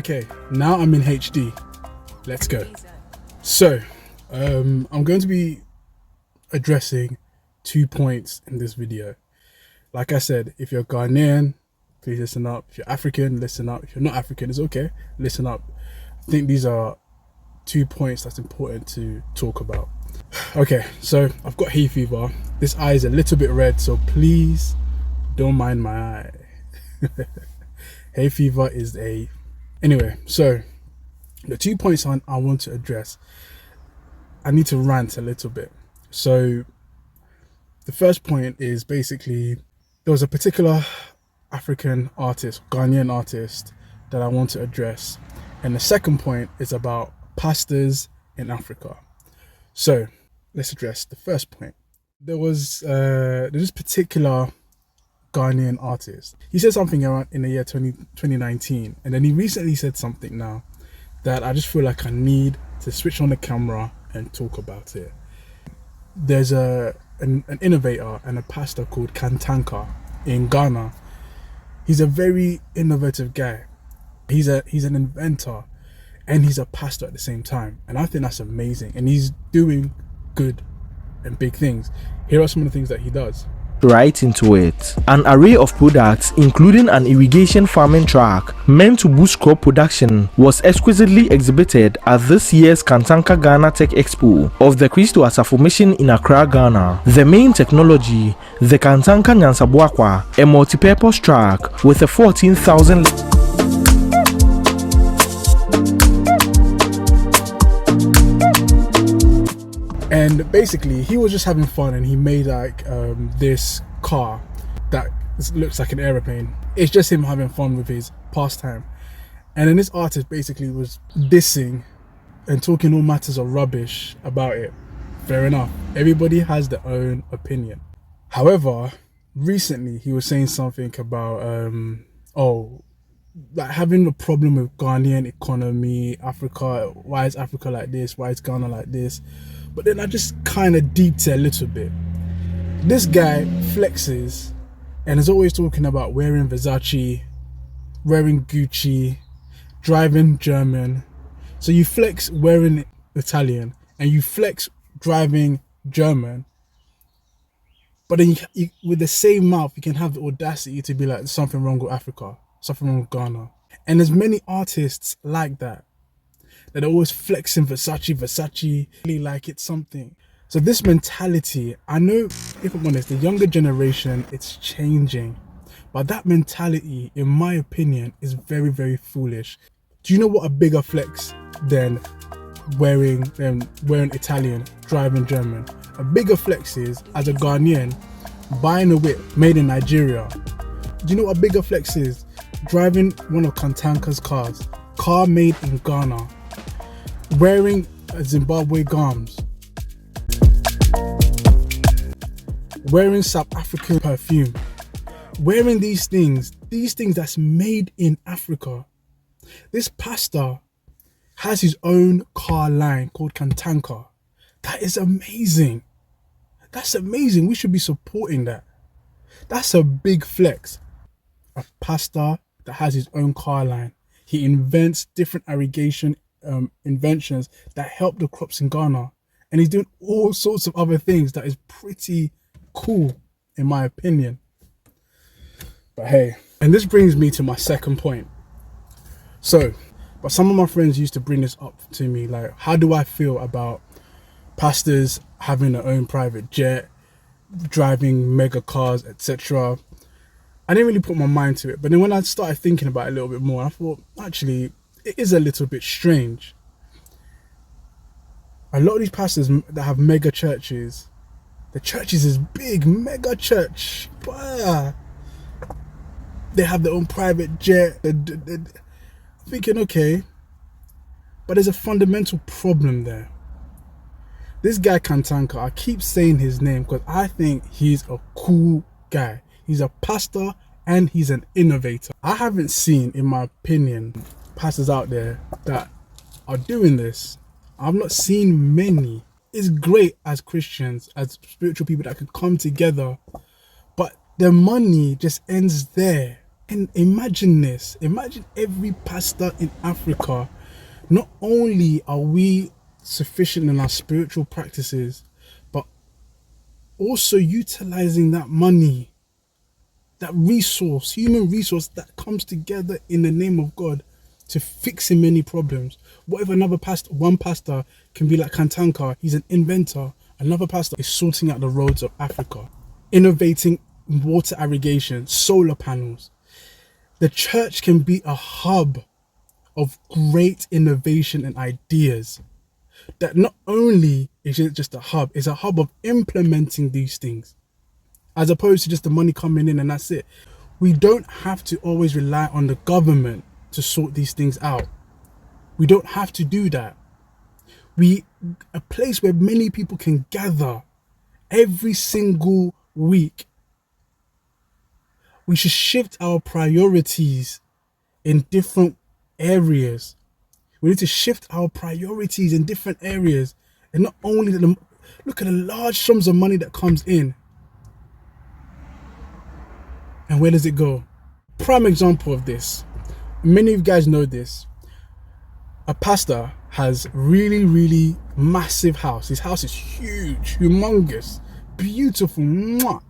Okay, now I'm in HD. Let's go. So, I'm going to be addressing 2 points in this video. Like I said, if you're Ghanaian, please listen up. If you're African, listen up. If you're not African, it's okay. Listen up. I think these are 2 points that's important to talk about. Okay, so I've got hay fever. This eye is a little bit red, so please don't mind my eye. Hay fever is a... Anyway, so the 2 points I want to address, I need to rant a little bit. So the first point is basically, there was a particular African artist, Ghanaian artist, that I want to address. And the second point is about pastors in Africa. So let's address the first point. There's this particular Ghanaian artist. He said something around in the year 2019, and then he recently said something now that I just feel like I need to switch on the camera and talk about it. There's an innovator and a pastor called Kantanka in Ghana. He's a very innovative guy. He's an inventor and he's a pastor at the same time, and I think that's amazing, and he's doing good and big things. Here are some of the things that he does. Right into it. An array of products, including an irrigation farming track meant to boost crop production, was exquisitely exhibited at this year's Kantanka Ghana Tech Expo of the Christo Asafo Mission in Accra, Ghana. The main technology, the Kantanka Nyansabuakwa, a multi-purpose track with a 14,000 And basically, he was just having fun, and he made like this car that looks like an aeroplane. It's just him having fun with his pastime. And then this artist basically was dissing and talking all matters of rubbish about it. Fair enough. Everybody has their own opinion. However, recently he was saying something about like having a problem with Ghanaian economy, Africa. Why is Africa like this? Why is Ghana like this? But then I just kind of deeped it a little bit. This guy flexes and is always talking about wearing Versace, wearing Gucci, driving German. So you flex wearing Italian and you flex driving German. But then you, with the same mouth, you can have the audacity to be like, there's something wrong with Africa, something wrong with Ghana. And there's many artists like that. That are always flexing Versace, really like it's something. So this mentality, I know, if I'm honest, the younger generation, it's changing. But that mentality, in my opinion, is very, very foolish. Do you know what a bigger flex than wearing Italian, driving German? A bigger flex is, as a Ghanaian, buying a whip made in Nigeria. Do you know what a bigger flex is? Driving one of Kantanka's cars, car made in Ghana. Wearing Zimbabwe gums, wearing South African perfume, wearing these things that's made in Africa. This pastor has his own car line called Kantanka. That is amazing. That's amazing. We should be supporting that. That's a big flex. A pastor that has his own car line. He invents different irrigation inventions that help the crops in Ghana, and he's doing all sorts of other things that is pretty cool in my opinion. But hey, and this brings me to my second point. So, but some of my friends used to bring this up to me, like, how do I feel about pastors having their own private jet, driving mega cars, etc. I didn't really put my mind to it, but then when I started thinking about it a little bit more, I thought, actually, it is a little bit strange. A lot of these pastors that have mega churches, the churches is big, mega church. Wow. They have their own private jet. I'm thinking, okay, but there's a fundamental problem there. This guy Kantanka, I keep saying his name because I think he's a cool guy. He's a pastor and he's an innovator. I haven't seen, in my opinion, pastors out there that are doing this. I've not seen many. It's great as Christians, as spiritual people that can come together, but the money just ends there. And imagine this. Imagine every pastor in Africa. Not only are we sufficient in our spiritual practices, but also utilizing that money, that resource, human resource that comes together in the name of God to fixing many problems. What if one pastor can be like Kantanka, he's an inventor. Another pastor is sorting out the roads of Africa, innovating water irrigation, solar panels. The church can be a hub of great innovation and ideas. That not only is it just a hub, it's a hub of implementing these things, as opposed to just the money coming in and that's it. We don't have to always rely on the government to sort these things out. We don't have to do that. A place where many people can gather every single week. We should shift our priorities in different areas. We need to shift our priorities in different areas. And not only look at the large sums of money that comes in. And where does it go? Prime example of this. Many of you guys know this. A pastor has really, really massive house. His house is huge, humongous, beautiful, mwah.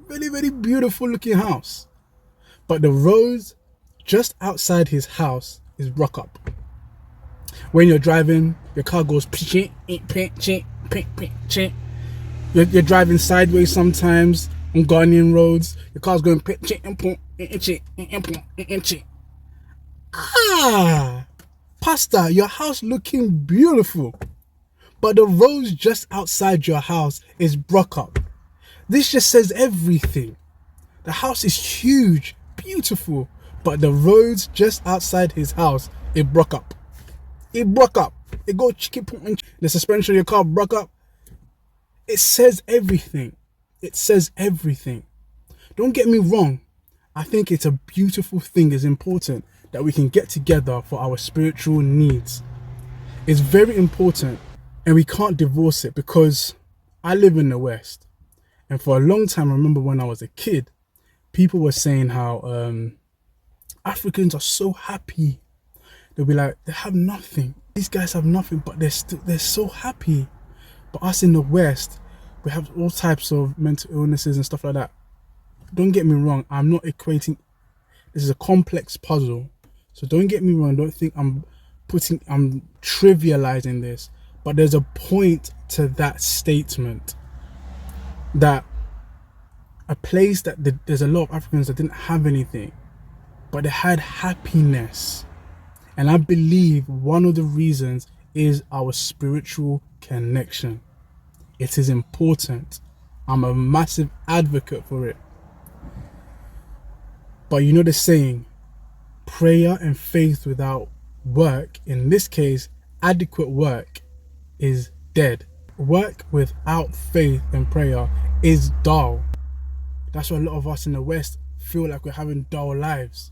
Very, very beautiful looking house. But the roads just outside his house is rock up. When you're driving, your car goes you're driving sideways sometimes on Ghanaian roads. Your car's going pastor, your house looking beautiful, but the roads just outside your house is broke up. This just says everything. The house is huge, beautiful, but the roads just outside his house, it broke up. It broke up. It go the suspension of your car broke up. It says everything. It says everything. Don't get me wrong. I think it's a beautiful thing. It's important that we can get together for our spiritual needs. It's very important, and we can't divorce it, because I live in the West. And for a long time, I remember when I was a kid, people were saying how Africans are so happy. They'll be like, they have nothing. These guys have nothing, but they're so happy. But us in the West, we have all types of mental illnesses and stuff like that. Don't get me wrong. I'm not equating. This is a complex puzzle. So don't get me wrong. Don't think I'm trivializing this. But there's a point to that statement, that a place that there's a lot of Africans that didn't have anything, but they had happiness. And I believe one of the reasons is our spiritual connection. It is important. I'm a massive advocate for it. But you know the saying, prayer and faith without work, in this case, adequate work, is dead. Work without faith and prayer is dull. That's why a lot of us in the West feel like we're having dull lives,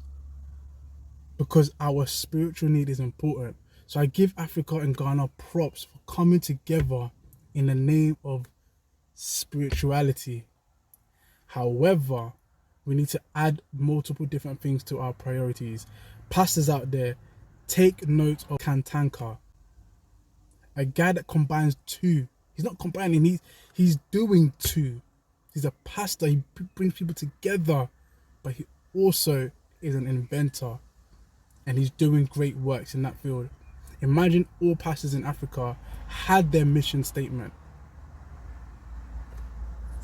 because our spiritual need is important. So I give Africa and Ghana props for coming together in the name of spirituality. However, we need to add multiple different things to our priorities. Pastors out there, take note of Kantanka, a guy that combines two. He's not combining, he's doing two. He's a pastor, he brings people together, but he also is an inventor, and he's doing great works in that field. Imagine all pastors in Africa had their mission statement,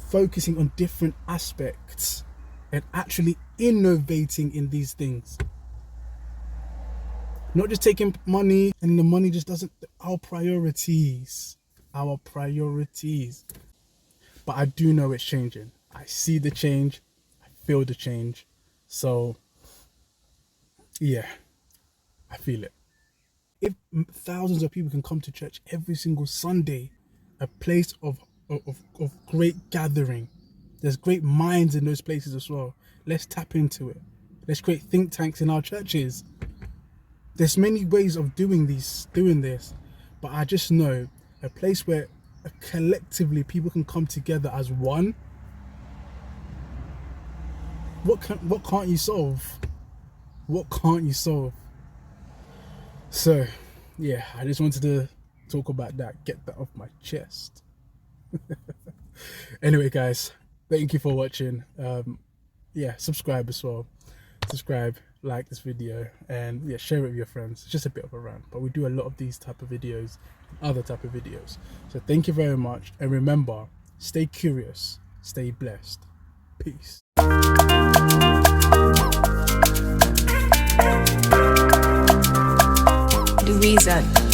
focusing on different aspects and actually innovating in these things. Not just taking money and the money just doesn't, our priorities. But I do know it's changing. I see the change, I feel the change. So yeah, I feel it. If thousands of people can come to church every single Sunday, a place of great gathering, there's great minds in those places as well. Let's tap into it. Let's create think tanks in our churches. There's many ways of doing this, but I just know a place where collectively people can come together as one What can't you solve? What can't you solve? So, yeah, I just wanted to talk about that, get that off my chest. Anyway, guys, thank you for watching. Yeah, subscribe as well. Subscribe, like this video, and yeah, share it with your friends. It's just a bit of a rant, but we do a lot of these type of videos, other type of videos. So thank you very much, and remember, stay curious, stay blessed. Peace. The reason.